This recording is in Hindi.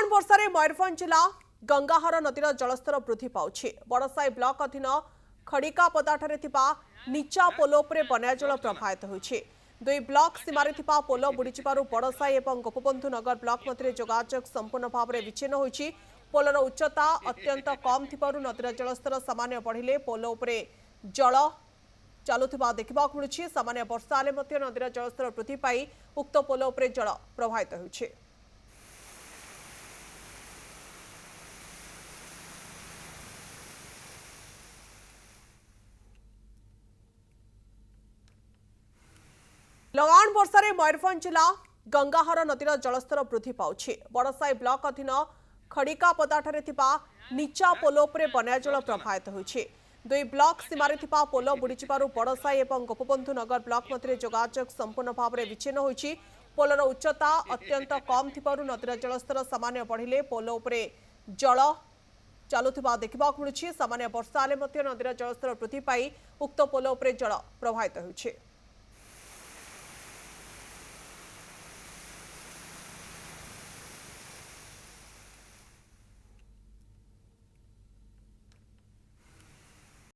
लगान वर्षा मयूरभंज जिला गंगाहर नदीर जलस्तर वृद्धि पाउछ। बड़साई ब्लॉक अधीन खड़िकापदाठारे नीचा पोल उपरे बन्या जल प्रभावित होइछि। दुई ब्लॉक सीमारे पोल बुड़ीजिबारु बड़साई और गोपबंधु नगर ब्लॉक मध्य जोगाजोग संपूर्ण भाव में विच्छिन्न होइछि। पोलर उच्चता अत्यंत कम थिबारु नदीर जलस्तर सामान्य बढ़िले पोल उपरे जल चलुथिबा देखिबाकु मिलुछि। सामान्य वर्षा हेले मध्य नदीर जलस्तर वृद्धि पाई उक्त पोल उपरे जल प्रभावित होइछि। लगान वर्षा मयूरभंज जिला गंगाहर नदीर जलस्तर वृद्धि पाउछ। बड़साई ब्लॉक अधीन खड़िकापदाठारे नीचा पोल उपरे बन्या जल प्रभावित होइछि। दुई ब्लॉक सीमारे पोल बुड़ीजिबारु बड़साई और गोपबंधु नगर ब्लॉक मध्य जोगाजोग संपूर्ण भाव में विच्छिन्न होइछि। पोलर उच्चता अत्यंत कम थिबारु नदीर जलस्तर सामान्य बढ़िले पोल उपरे जल चलुथिबा देखिबाकु मिलुछि। सामान्य वर्षा हेले मध्य नदीर जलस्तर वृद्धि पाई उक्त पोल उपरे जल प्रभावित होइछि।